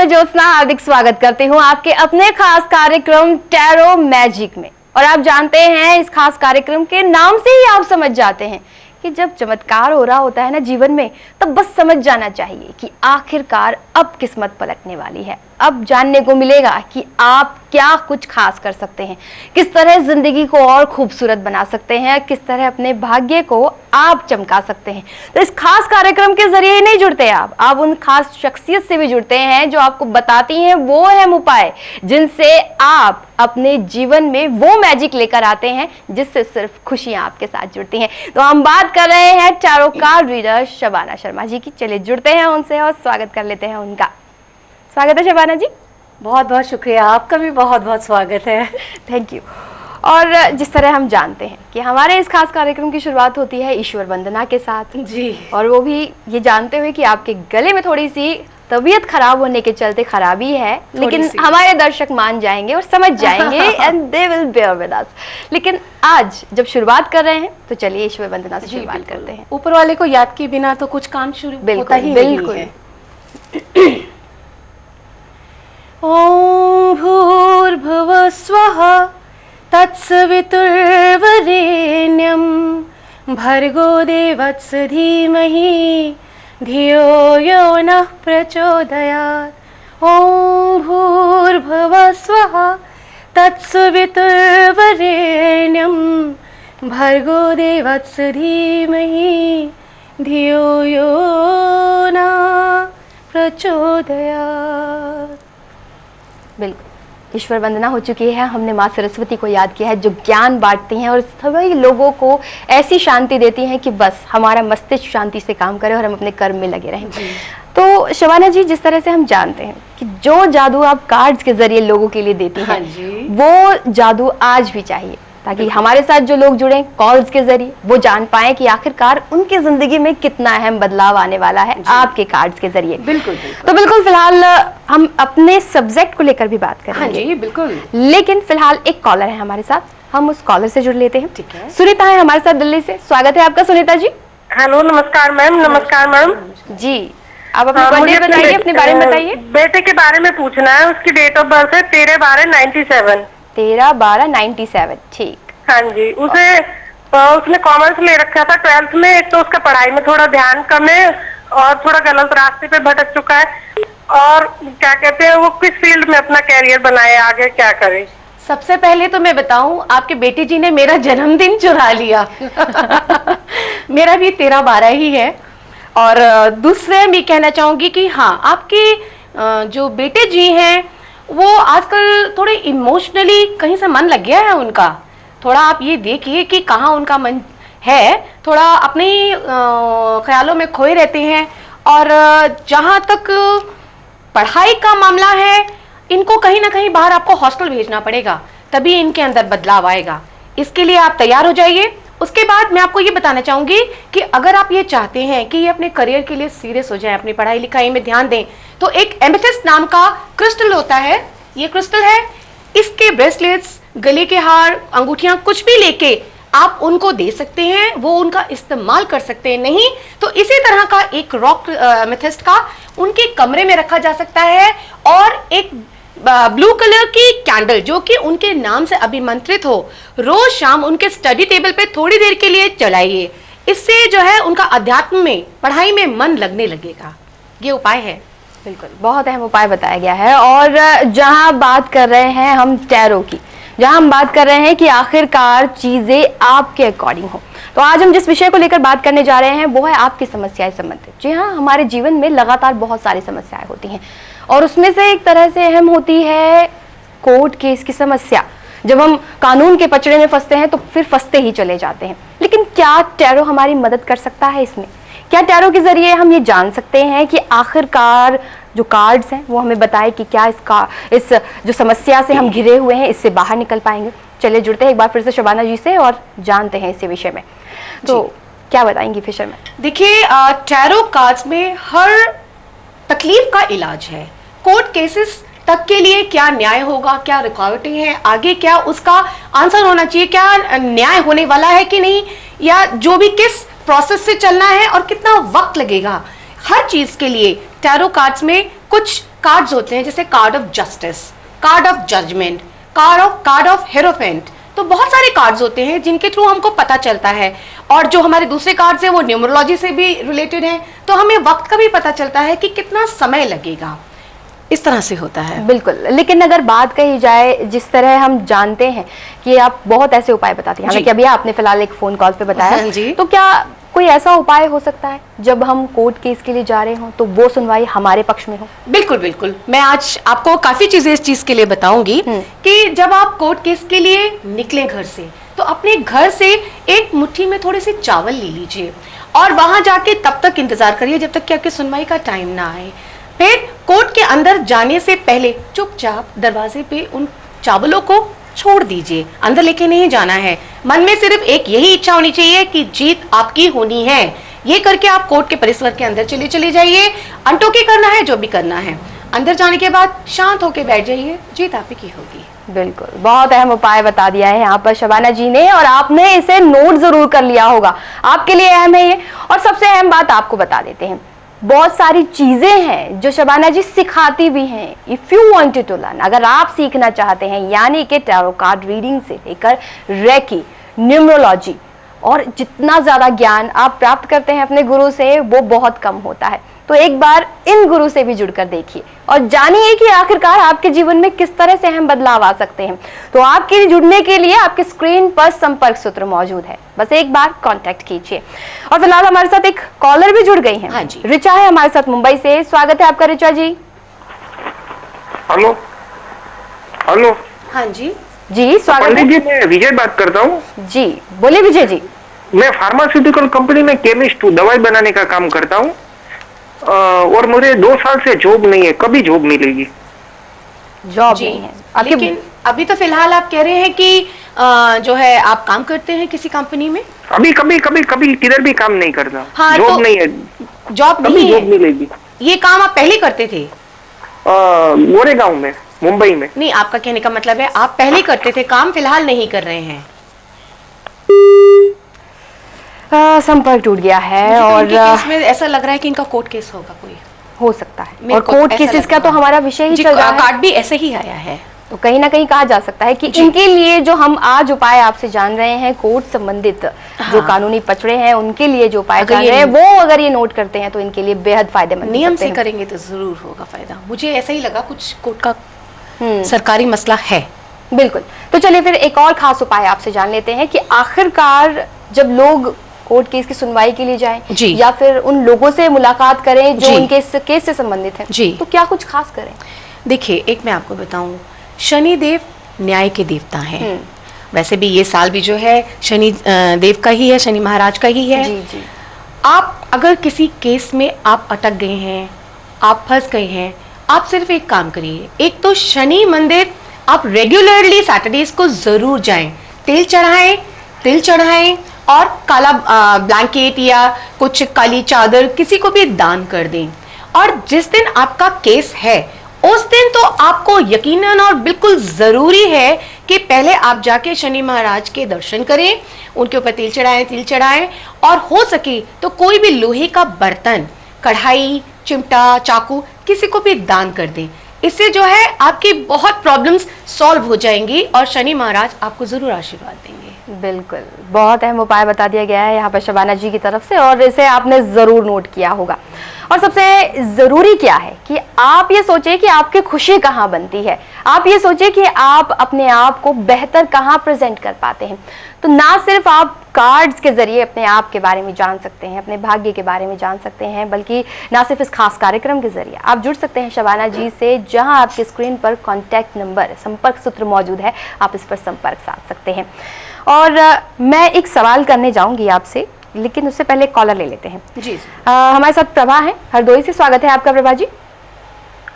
मैं ज्योत्सना हार्दिक स्वागत करती हूँ आपके अपने खास कार्यक्रम टैरो मैजिक में। और आप जानते हैं इस खास कार्यक्रम के नाम से ही आप समझ जाते हैं कि जब चमत्कार हो रहा होता है ना जीवन में, तब बस समझ जाना चाहिए कि आखिरकार अब किस्मत पलटने वाली है। अब जानने को मिलेगा कि आप क्या कुछ खास कर सकते हैं, किस तरह जिंदगी को और खूबसूरत बना सकते हैं, किस तरह अपने भाग्य को आप चमका सकते हैं। तो इस खास कार्यक्रम के जरिए ही नहीं जुड़ते आप उन खास शख्सियत से भी जुड़ते हैं जो आपको बताती हैं वो अहम उपाय जिनसे आप अपने जीवन में वो मैजिक लेकर आते हैं जिससे सिर्फ खुशियां आपके साथ जुड़ती हैं। तो हम बात कर रहे हैं tarot card reader Shabana Sharma ji की। चलिए जुड़ते हैं उनसे और स्वागत कर लेते हैं उनका। स्वागत है शबाना जी। बहुत बहुत शुक्रिया, आपका भी बहुत बहुत स्वागत है। Thank you. और जिस तरह हम जानते हैं कि हमारे इस खास कार्यक्रम की शुरुआत होती है ईश्वर वंदना के साथ जी, और वो भी ये जानते हुए कि आपके गले में थोड़ी सी तबीयत खराब होने के चलते खराबी है, लेकिन हमारे दर्शक मान जाएंगे और समझ जाएंगे and they will bear with us. लेकिन आज जब शुरुआत कर रहे हैं तो चलिए ईश्वर वंदना से शुरुआत करते हैं। ऊपर वाले को याद किए बिना तो कुछ काम शुरू होता ही नहीं है। ओम भूर्भुवः स्वः तत्सवितुर्वरेण्यं भर्गो देवस्य धीमहि धियो यो नः प्रचोदयात्। ओम भूर्भुवः स्वः तत्सवितुर्वरेण्यं भर्गो देवस्य धीमहि धियो यो नः प्रचोदयात्। बिल्कुल, ईश्वर वंदना हो चुकी है। हमने माँ सरस्वती को याद किया है जो ज्ञान बांटती हैं और सभी लोगों को ऐसी शांति देती हैं कि बस हमारा मस्तिष्क शांति से काम करे और हम अपने कर्म में लगे रहें। तो शबाना जी, जिस तरह से हम जानते हैं कि जो जादू आप कार्ड्स के जरिए लोगों के लिए देती हैं, वो जादू आज भी चाहिए ताकि हमारे साथ जो लोग जुड़े कॉल्स के जरिए वो जान पाए कि आखिरकार उनकी जिंदगी में कितना अहम बदलाव आने वाला है आपके कार्ड्स के जरिए। बिल्कुल। तो बिल्कुल फिलहाल हम अपने सब्जेक्ट को लेकर भी बात करेंगे। हाँ जी, बिल्कुल। लेकिन फिलहाल एक कॉलर है हमारे साथ, हम उस कॉलर से जुड़ लेते हैं। ठीक है। सुनीता है हमारे साथ दिल्ली से। स्वागत है आपका सुनीता जी। हेलो, नमस्कार मैम। नमस्कार मैम जी, आप अपना बर्थडे बताइए, अपने बारे में बताइए। बेटे के बारे में पूछना है। उसकी डेट ऑफ बर्थ है 13/12/97। 13/12/97। ठीक। हाँ जी, उसने कॉमर्स ले रखा था 12th में। एक तो उसका पढ़ाई में थोड़ा ध्यान कम है और थोड़ा गलत रास्ते पे भटक चुका है। और क्या कहते हैं, वो किस फील्ड में अपना कैरियर बनाए, आगे क्या करे? सबसे पहले तो मैं बताऊं, आपके बेटी जी ने मेरा जन्मदिन चुरा लिया। मेरा भी 13/12 ही है। और दूसरे मैं कहना चाहूंगी कि हाँ, आपके जो बेटे जी हैं वो आजकल थोड़े इमोशनली कहीं से मन लग गया है उनका। थोड़ा आप ये देखिए कि कहाँ उनका मन है, थोड़ा अपने ख्यालों में खोए रहते हैं। और जहाँ तक पढ़ाई का मामला है, इनको कहीं ना कहीं बाहर आपको हॉस्टल भेजना पड़ेगा, तभी इनके अंदर बदलाव आएगा। इसके लिए आप तैयार हो जाइए। उसके बाद मैं आपको ये बताना चाहूंगी कि अगर आप ये चाहते हैं कि ये अपने करियर के लिए सीरियस हो जाए, अपनी पढ़ाई लिखाई में ध्यान दें, तो एक एमेथिस्ट नाम का क्रिस्टल होता है। ये क्रिस्टल है, इसके ब्रेसलेट्स, गले के हार, अंगूठियां कुछ भी लेके आप उनको दे सकते हैं, वो उनका इस्तेमाल कर सकते हैं। नहीं तो इसी तरह का एक रॉक एमेथिस्ट का उनके कमरे में रखा जा सकता है। और एक ब्लू कलर की कैंडल जो कि उनके नाम से अभिमंत्रित हो, रोज शाम उनके स्टडी टेबल पे थोड़ी देर के लिए जलाइए। इससे जो है उनका अध्यात्म में, पढ़ाई में मन लगने लगेगा। ये उपाय है। बिल्कुल, बहुत अहम उपाय बताया गया है। और जहां बात कर रहे हैं हम टैरो की, जहां हम बात कर रहे हैं कि आखिरकार चीजें आपके अकॉर्डिंग हो, तो आज हम जिस विषय को लेकर बात करने जा रहे हैं वो है आपकी समस्याएं संबंधित। जी हाँ, हमारे जीवन में लगातार बहुत सारी समस्याएं होती हैं और उसमें से एक तरह से अहम होती है कोर्ट केस की समस्या। जब हम कानून के पचड़े में फंसते हैं तो फिर फंसते ही चले जाते हैं। लेकिन क्या टैरो हमारी मदद कर सकता है इसमें? क्या टैरो के जरिए हम ये जान सकते हैं कि आखिरकार जो कार्ड्स हैं वो हमें बताए कि क्या इस जो समस्या से हम घिरे हुए हैं इससे बाहर निकल पाएंगे? चलिए जुड़ते हैं एक बार फिर से शबाना जी से और जानते हैं इसी विषय में। तो क्या बताएंगी फिशर में? देखिए, टैरो कार्ड्स में हर तकलीफ का इलाज है। कोर्ट केसेस तक के लिए क्या न्याय होगा, क्या रुकावटें हैं, आगे क्या उसका आंसर होना चाहिए, क्या न्याय होने वाला है कि नहीं, या जो भी किस प्रोसेस से चलना है और कितना वक्त लगेगा, हर चीज के लिए टैरो कार्ड्स में कुछ कार्ड्स होते हैं, जैसे card of justice, card of judgement, card of hierophant. तो बहुत सारे कार्ड्स होते हैं जिनके थ्रू हमको पता चलता है। और जो हमारे दूसरे कार्ड्स हैं वो न्यूमरोलॉजी से भी रिलेटेड हैं, तो हमें वक्त का भी पता चलता है कि कितना समय लगेगा। इस तरह से होता है। बिल्कुल, लेकिन अगर बात कही जाए, जिस तरह हम जानते हैं कि आप बहुत ऐसे उपाय बताती हैं, हालांकि अभी आपने फिलहाल एक फोन कॉल पे बताया जी। तो क्या कोई ऐसा उपाय हो सकता है जब हम कोर्ट केस के लिए जा रहे हों तो वो सुनवाई हमारे पक्ष में हो? बिल्कुल बिल्कुल, मैं आज आपको काफी चीजें इस चीज के लिए बताऊंगी कि जब आप कोर्ट केस के लिए निकले घर से, तो अपने घर से एक मुट्ठी में थोड़े से चावल ले लीजिए और वहां जाके तब तक इंतजार करिए जब तक कि आपके सुनवाई का टाइम ना आए। फिर कोर्ट के अंदर जाने से पहले चुपचाप दरवाजे पे उन चावलों को छोड़ दीजिए, अंदर लेके नहीं जाना है। मन में सिर्फ एक यही इच्छा होनी चाहिए कि जीत आपकी होनी है। ये करके आप कोर्ट के परिसर के अंदर चले जाइए। अनटोके करना है, जो भी करना है। अंदर जाने के बाद शांत होके बैठ जाइए, जीत आप की होगी। बिल्कुल, बहुत अहम उपाय बता दिया है यहाँ पर शबाना जी ने, और आपने इसे नोट जरूर कर लिया होगा, आपके लिए अहम है ये। और सबसे अहम बात आपको बता देते हैं, बहुत सारी चीजें हैं जो शबाना जी सिखाती भी हैं। If you wanted to learn, अगर आप सीखना चाहते हैं, यानी कि टैरो कार्ड रीडिंग से लेकर रेकी, न्यूमरोलॉजी, और जितना ज्यादा ज्ञान आप प्राप्त करते हैं अपने गुरु से वो बहुत कम होता है। तो एक बार इन गुरु से भी जुड़कर देखिए और जानिए कि आखिरकार आपके जीवन में किस तरह से अहम बदलाव आ सकते हैं। तो आपके जुड़ने के लिए आपके स्क्रीन पर संपर्क सूत्र मौजूद है, बस एक बार कांटेक्ट कीजिए। और फिलहाल हमारे साथ एक कॉलर भी जुड़ गई हैं। हाँ जी, रिचा है हमारे साथ मुंबई से। स्वागत है आपका रिचा जी। Hello hello. हाँ जी जी स्वागत पंडित है जी, मैं विजय बात करता हूँ। जी, बोलिए विजय जी। मैं फार्मास्यूटिकल कंपनी में केमिस्ट हूँ, दवाई बनाने का काम करता हूँ। और मुझे 2 साल से जॉब नहीं है, कभी जॉब मिलेगी? जॉब जी, नहीं है आपके? लेकिन अभी तो फिलहाल आप कह रहे हैं कि जो है आप काम करते हैं किसी कंपनी में। अभी कभी किधर भी काम नहीं करता। हाँ, जॉब तो नहीं है, जॉब कभी नहीं जॉब है। मिलेगी? ये काम आप पहले करते थे? गोरेगांव में, मुंबई में। नहीं, आपका कहने का मतलब है आप पहले करते थे काम, फिलहाल नहीं कर रहे हैं। संपर्क टूट गया है। मुझे तो और उनके केस में ऐसा लग रहा है कि इनका कोर्ट केस होगा कोई। हो सकता है, मेरे और को कोर्ट ऐसा केसेस लग का तो रहा है। हमारा विषय ही जी, चल रहा है, कार्ड भी ऐसे ही आया है। तो कहीं ना कहीं कहा जा सकता है कि इनके लिए जो हम आज उपाय आपसे जान रहे हैं, कोर्ट संबंधित जो कानूनी पचड़े हैं उनके लिए जो उपाय जान रहे हैं, वो अगर ये नोट करते हैं तो इनके लिए बेहद फायदेमंद नियम होते से हैं। करेंगे तो जरूर होगा फायदा। मुझे ऐसा ही लगा कुछ कोर्ट का सरकारी मसला है। बिल्कुल, तो चलिए फिर एक और खास उपाय आपसे जान लेते हैं कि आखिरकार जब लोग कोर्ट केस की सुनवाई के लिए जाएं जी, या फिर उन लोगों से मुलाकात करें जो जी, उनके इस केस से संबंधित हैं, जी, तो क्या कुछ खास करें? देखिए, एक मैं आपको बताऊं, शनि देव न्याय के देवता हैं। वैसे भी ये साल भी जो है शनि देव का ही है, शनि महाराज का ही है। जी जी। आप अगर किसी केस में आप अटक गए हैं, आप फंस गए हैं, आप सिर्फ एक काम करिए। एक तो शनि मंदिर आप रेगुलरली सैटरडेज को जरूर जाएं, तिल चढ़ाएं और काला ब्लैंकेट या कुछ काली चादर किसी को भी दान कर दें। और जिस दिन आपका केस है उस दिन तो आपको यकीनन और बिल्कुल जरूरी है कि पहले आप जाके शनि महाराज के दर्शन करें, उनके ऊपर तिल चढ़ाएं और हो सके तो कोई भी लोहे का बर्तन, कढ़ाई, चिमटा, चाकू किसी को भी दान कर दें। इससे जो है आपकी बहुत प्रॉब्लम्स सॉल्व हो जाएंगी और शनि महाराज आपको जरूर आशीर्वाद देंगे। बिल्कुल, बहुत अहम उपाय बता दिया गया है यहाँ पर शबाना जी की तरफ से, और इसे आपने जरूर नोट किया होगा। और सबसे जरूरी क्या है कि आप ये सोचिए कि आपकी खुशी कहाँ बनती है, आप ये सोचिए कि आप अपने आप को बेहतर कहाँ प्रेजेंट कर पाते हैं। तो ना सिर्फ आप कार्ड्स के जरिए अपने आप के बारे में जान सकते हैं, अपने भाग्य के बारे में जान सकते हैं, बल्कि ना सिर्फ इस खास कार्यक्रम के जरिए आप जुड़ सकते हैं शबाना जी से, जहां आपके स्क्रीन पर कॉन्टैक्ट नंबर, संपर्क सूत्र मौजूद है, आप इस पर संपर्क साध सकते हैं। और मैं एक सवाल करने जाऊंगी आपसे, लेकिन उससे पहले कॉलर ले लेते हैं। जी हमारे साथ प्रभा है हरदोई से। स्वागत है आपका Prabha ji.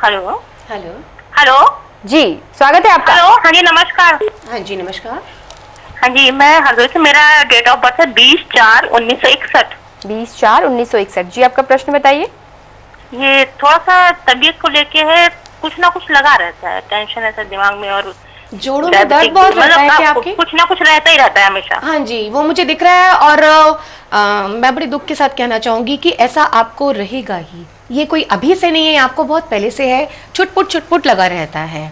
Hello hello. Hello ji स्वागत है आपका। हेलो, हाँ जी नमस्कार। हाँ जी नमस्कार। हाँ जी, मैं हरदोई से, मेरा डेट ऑफ बर्थ है 20/4/1961। 20/4/1961। जी आपका प्रश्न बताइए। ये थोड़ा सा तबीयत को लेके है, कुछ ना कुछ लगा रहता है, टेंशन ऐसा दिमाग में, और जोड़ों में दर्द बहुत रहता है क्या आपके? कुछ ना कुछ रहता ही रहता है हमेशा। हाँ जी, वो मुझे दिख रहा है। और मैं बड़े दुख के साथ कहना चाहूंगी कि ऐसा आपको रहेगा ही, ये कोई अभी से नहीं है, आपको बहुत पहले से है, छुटपुट लगा रहता है।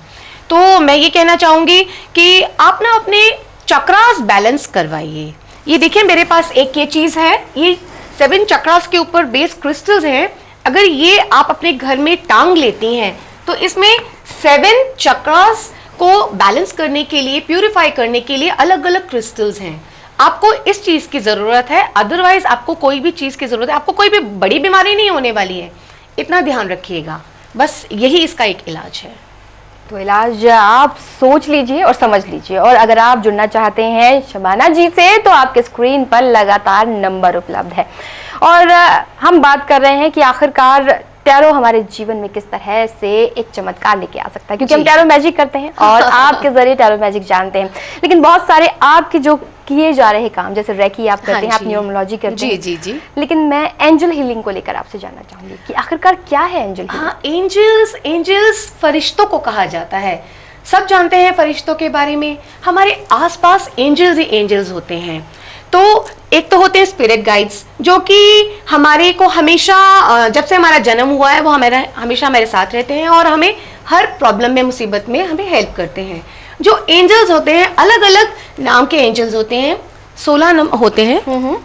तो मैं ये कहना चाहूंगी कि आप ना अपने चक्रास बैलेंस करवाइए। ये देखिए मेरे पास एक ये चीज है, ये 7 चक्रास के ऊपर बेस क्रिस्टल्स हैं। अगर ये आप अपने घर में टांग लेती हैं तो इसमें 7 चक्रास को बैलेंस करने के लिए, प्यूरिफाई करने के लिए अलग अलग क्रिस्टल्स हैं। आपको इस चीज की जरूरत है, अदरवाइज आपको कोई भी चीज की जरूरत है, आपको कोई भी बड़ी बीमारी नहीं होने वाली है, इतना ध्यान रखिएगा। बस यही इसका एक इलाज है। तो इलाज आप सोच लीजिए और समझ लीजिए। और अगर आप जुड़ना चाहते हैं शबाना जी से तो आपके स्क्रीन पर लगातार नंबर उपलब्ध है। और हम बात कर रहे हैं कि आखिरकार टैरो हमारे जीवन में किस तरह से एक चमत्कार लेके आ सकता है, क्योंकि हम टैरो मैजिक करते हैं और आपके जरिए टैरो मैजिक जानते हैं। लेकिन बहुत सारे आपके जो किए जा रहे काम, जैसे रेकी आप करते हैं, आप न्यूमरोलॉजी करते हैं। जी जी। लेकिन मैं एंजल हीलिंग को लेकर आपसे जानना चाहूंगी कि आखिरकार क्या है एंजल हीलिंग? हाँ, एंजल्स फरिश्तों को कहा जाता है। सब जानते हैं फरिश्तों के बारे में। हमारे आसपास एंजल्स ही एंजल्स होते हैं। तो एक तो होते हैं स्पिरिट गाइड्स, जो कि हमारे को हमेशा, जब से हमारा जन्म हुआ है, वो हमेशा हमारे साथ रहते हैं और हमें हर प्रॉब्लम में, मुसीबत में हमें हेल्प करते हैं। जो एंजल्स होते हैं, अलग अलग नाम के एंजल्स होते हैं, 16 होते हैं,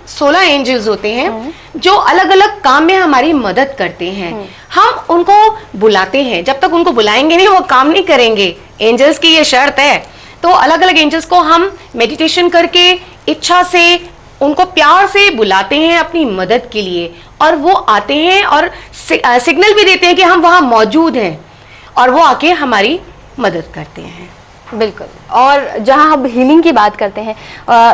16 एंजल्स होते हैं जो अलग अलग काम में हमारी मदद करते हैं। हम उनको बुलाते हैं, जब तक उनको बुलाएंगे नहीं वो काम नहीं करेंगे। एंजल्स की ये शर्त है। तो अलग अलग एंजल्स को हम मेडिटेशन करके, इच्छा से, उनको प्यार से बुलाते हैं अपनी मदद के लिए, और वो आते हैं और सिग्नल भी देते हैं कि हम वहाँ मौजूद हैं, और वो आके हमारी मदद करते हैं। बिल्कुल। और जहां हम हीलिंग की बात करते हैं,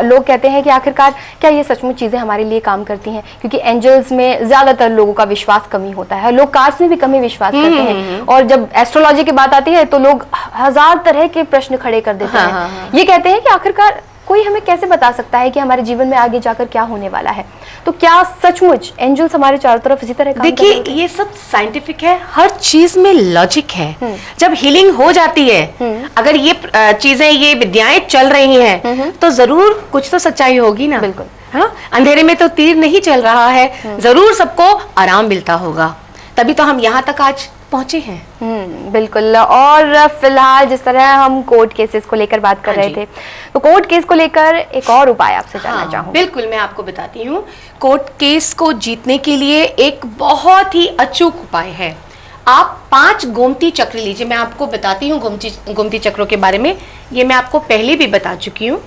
लोग कहते हैं कि आखिरकार क्या ये सचमुच चीज़ें हमारे लिए काम करती हैं? क्योंकि एंजल्स में ज़्यादातर लोगों का विश्वास कमी होता है, लोग कार्ड्स में भी कमी विश्वास करते हैं, और जब एस्ट्रोलॉजी की बात आती है तो लोग हजार तरह के प्रश्न खड़े कर देते हैं। ये कहते हैं कि आखिरकार कोई हमें कैसे बता सकता है कि हमारे जीवन में आगे जाकर क्या होने वाला है? तो क्या सचमुच एंजल्स हमारे चारों तरफ इसी तरह काम कर रहे हैं? देखिए, ये सब साइंटिफिक है, हर चीज में लॉजिक है। जब हीलिंग हो जाती है, अगर ये चीजें, ये विद्याएं चल रही हैं, तो जरूर कुछ तो सच्चाई होगी ना। बिल्कुल। हाँ, अंधेरे में तो तीर नहीं चल रहा है, जरूर सबको आराम मिलता होगा, तभी तो हम यहाँ तक आज पहुंचे हैं। बिल्कुल। और फिलहाल जिस तरह हम कोर्ट केसेस को लेकर बात कर रहे थे, तो कोर्ट केस को लेकर एक और उपाय आपसे जानना चाहूंगी। बिल्कुल, मैं आपको बताती हूँ। कोर्ट केस को जीतने के लिए एक बहुत ही अचूक उपाय है। आप 5 गोमती चक्र लीजिए। मैं आपको बताती हूँ गोमती चक्रों के बारे में, ये मैं आपको पहले भी बता चुकी हूँ।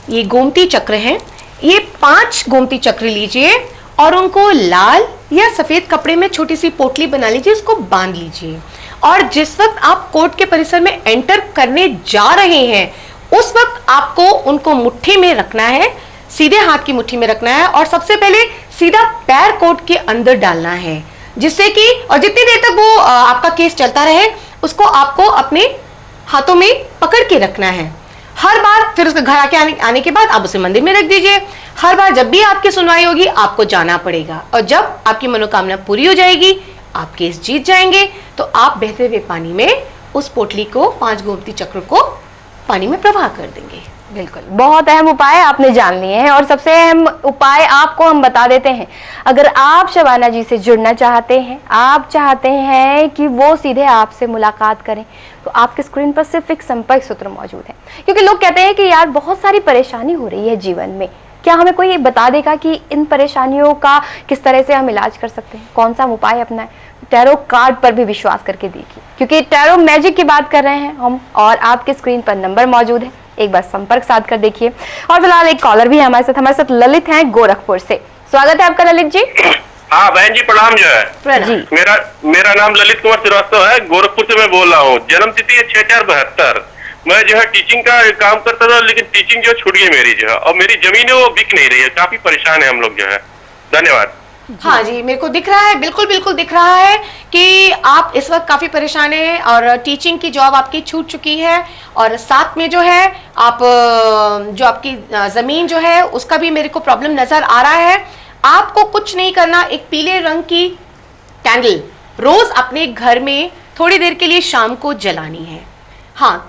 ये गोमती चक्र हैं, ये 5 गोमती चक्र लीजिए और उनको लाल या सफेद कपड़े में छोटी सी पोटली बना लीजिए, उसको बांध लीजिए, और जिस वक्त आप कोर्ट के परिसर में एंटर करने जा रहे हैं, उस वक्त आपको उनको मुट्ठी में रखना है, सीधे हाथ की मुट्ठी में रखना है, और सबसे पहले सीधा पैर कोर्ट के अंदर डालना है, जिससे कि, और जितनी देर तक वो आपका केस चलता रहे, उसको आपको अपने हाथों में पकड़ के रखना है। हर बार, फिर उसके घर आने के बाद आप उसे मंदिर में रख दीजिए। हर बार जब भी आपकी सुनवाई होगी, आपको जाना पड़ेगा, और जब आपकी मनोकामना पूरी हो जाएगी, आप केस जीत जाएंगे, तो आप बहते हुए पानी में उस पोटली को, 5 गोमती चक्र को पानी में प्रवाह कर देंगे। बिल्कुल, बहुत अहम उपाय आपने जान लिए हैं, और सबसे अहम उपाय आपको हम बता देते हैं। अगर आप शबाना जी से जुड़ना चाहते हैं, आप चाहते हैं कि वो सीधे आपसे मुलाकात करें, तो आपके स्क्रीन पर सिर्फ एक संपर्क सूत्र मौजूद है। क्योंकि लोग कहते हैं कि यार बहुत सारी परेशानी हो रही है जीवन में, क्या हमें कोई बता देगा कि इन परेशानियों का किस तरह से हम इलाज कर सकते हैं, कौन सा उपाय अपनाएं? टैरो कार्ड पर भी विश्वास करके देखिए, क्योंकि टैरो मैजिक की बात कर रहे हैं हम, और आपके स्क्रीन पर नंबर मौजूद है, एक बार संपर्क साध कर देखिए। और फिलहाल एक कॉलर भी है हमारे साथ ललित हैं गोरखपुर से। स्वागत है आपका ललित जी। हाँ बहन जी, प्रणाम। जो है जी, मेरा नाम ललित कुमार श्रीवास्तव है, गोरखपुर से मैं बोल रहा हूँ। जन्म तिथि है 6/4/72। मैं जो है टीचिंग का काम करता था, लेकिन टीचिंग जो छूट गई मेरी, जो है, और मेरी जमीन है वो बिक नहीं रही है, काफी परेशान है हम लोग, जो है। धन्यवाद। हाँ जी, मेरे को दिख रहा है, बिल्कुल दिख रहा है कि आप इस वक्त काफी परेशान हैं, और टीचिंग की जॉब आपकी छूट चुकी है, और साथ में जो है आप, जो आपकी जमीन जो है उसका भी मेरे को प्रॉब्लम नजर आ रहा है। आपको कुछ नहीं करना, एक पीले रंग की कैंडल रोज अपने घर में थोड़ी देर के लिए शाम को जलानी है। हाँ,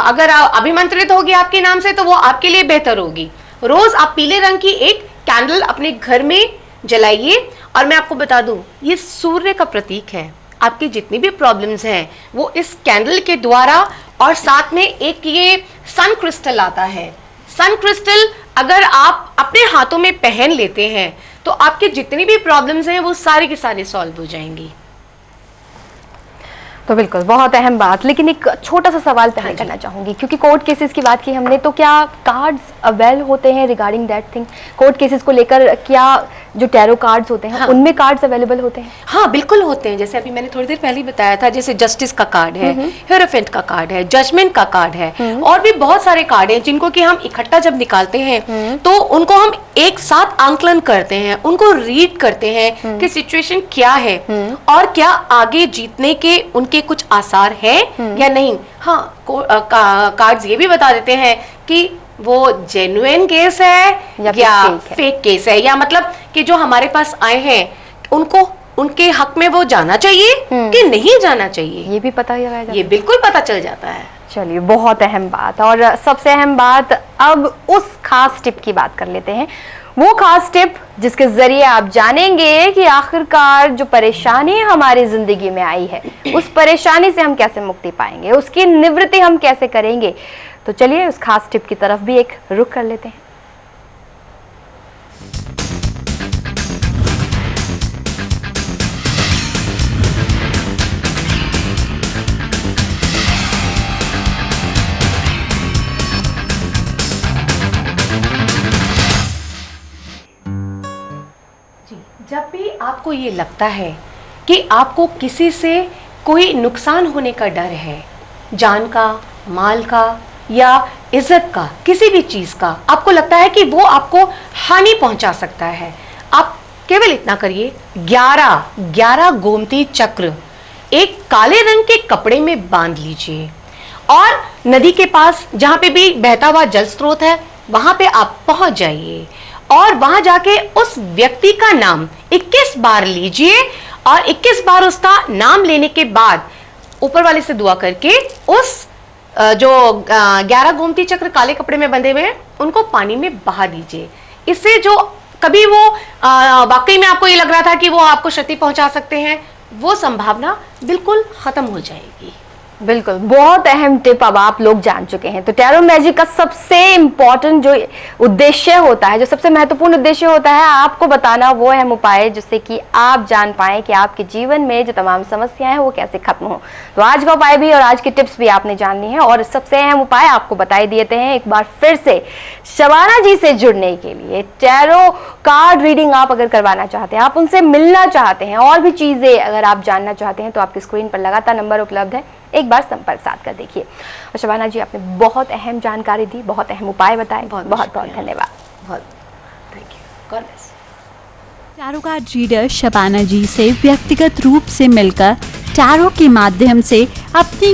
अगर अभिमंत्रित होगी आपके नाम से तो वो आपके लिए बेहतर होगी। रोज आप पीले रंग की एक कैंडल अपने घर में जलाइए, और मैं आपको बता दूं, ये सूर्य का प्रतीक है। आपकी जितनी भी प्रॉब्लम्स हैं वो इस कैंडल के द्वारा, और साथ में एक ये सन क्रिस्टल आता है। सन क्रिस्टल अगर आप अपने हाथों में पहन लेते हैं तो आपके जितनी भी प्रॉब्लम्स हैं वो सारी की सारी सॉल्व हो जाएंगी। तो बिल्कुल बहुत अहम बात, लेकिन एक छोटा सा सवाल पहले करना चाहूंगी, क्योंकि कोर्ट केसेस की बात की हमने, तो क्या कार्ड्स अवेल होते हैं regarding that thing? Court cases को लेकर क्या जो टैरो कार्ड्स होते हैं उनमें कार्ड्स अवेलेबल होते हैं? हाँ बिल्कुल होते हैं। जैसे अभी मैंने थोड़ी देर पहले ही बताया था, जैसे जस्टिस का कार्ड है, हेरोफेंट का कार्ड है, जजमेंट का कार्ड है, और भी बहुत सारे कार्ड हैं जिनको कि हम इकट्ठा जब निकालते हैं तो उनको हम एक साथ आंकलन करते हैं, उनको रीड करते हैं कि सिचुएशन क्या है और क्या आगे जीतने के उनके कुछ आसार है या नहीं। हाँ, कार्ड्स ये भी बता देते हैं कि वो जेन्युइन केस है या फेक केस है, या मतलब कि जो हमारे पास आए हैं उनको उनके हक में वो जाना चाहिए कि नहीं जाना चाहिए, ये भी पता लगाया जाता है। ये बिल्कुल पता चल जाता है। चलिए, बहुत अहम बात। और सबसे अहम बात, अब उस खास टिप की बात कर लेते हैं, वो खास टिप जिसके जरिए आप जानेंगे कि आखिरकार जो परेशानी हमारी जिंदगी में आई है उस परेशानी से हम कैसे मुक्ति पाएंगे, उसकी निवृत्ति हम कैसे करेंगे। तो चलिए उस खास टिप की तरफ भी एक रुख कर लेते हैं। जब भी आपको ये लगता है कि आपको किसी से कोई नुकसान होने का डर है, जान का, माल का या इज्जत का, किसी भी चीज का, आपको लगता है कि वो आपको हानि पहुंचा सकता है, आप केवल इतना करिए, 11 गोमती चक्र एक काले रंग के कपड़े में बांध लीजिए और नदी के पास जहां पे भी बहता हुआ जल स्रोत है वहां पे आप पहुंच जाइए और वहां जाके उस व्यक्ति का नाम 21 बार लीजिए और 21 बार उसका नाम लेने के बाद ऊपर वाले से दुआ करके उस जो 11 गोमती चक्र काले कपड़े में बंधे हुए हैं उनको पानी में बहा दीजिए। इससे जो कभी वो वाकई में आपको ये लग रहा था कि वो आपको क्षति पहुंचा सकते हैं, वो संभावना बिल्कुल खत्म हो जाएगी। बिल्कुल, बहुत अहम टिप अब आप लोग जान चुके हैं। तो टैरो मैजिक का सबसे इम्पोर्टेंट जो उद्देश्य होता है, जो सबसे महत्वपूर्ण उद्देश्य होता है, आपको बताना वो अहम उपाय जिससे कि आप जान पाएं कि आपके जीवन में जो तमाम समस्याएं हैं वो कैसे खत्म हो। तो आज का उपाय भी और आज की टिप्स भी आपने जान ली हैं और सबसे अहम उपाय आपको बताई दिए हैं। एक बार फिर से शबाना जी से जुड़ने के लिए, टैरो कार्ड रीडिंग आप अगर करवाना चाहते हैं, आप उनसे मिलना चाहते हैं, और भी चीजें अगर आप जानना चाहते हैं, तो आपकी स्क्रीन पर लगातार नंबर उपलब्ध है, एक बार संपर्क साध कर देखिए। और शबाना जी, आपने बहुत अहम जानकारी दी, बहुत अहम उपाय बताए, बहुत बहुत धन्यवाद। बहुत thank you. God bless. Tarot card reader Shabana ji से व्यक्तिगत रूप से मिलकर टैरो के माध्यम से अपनी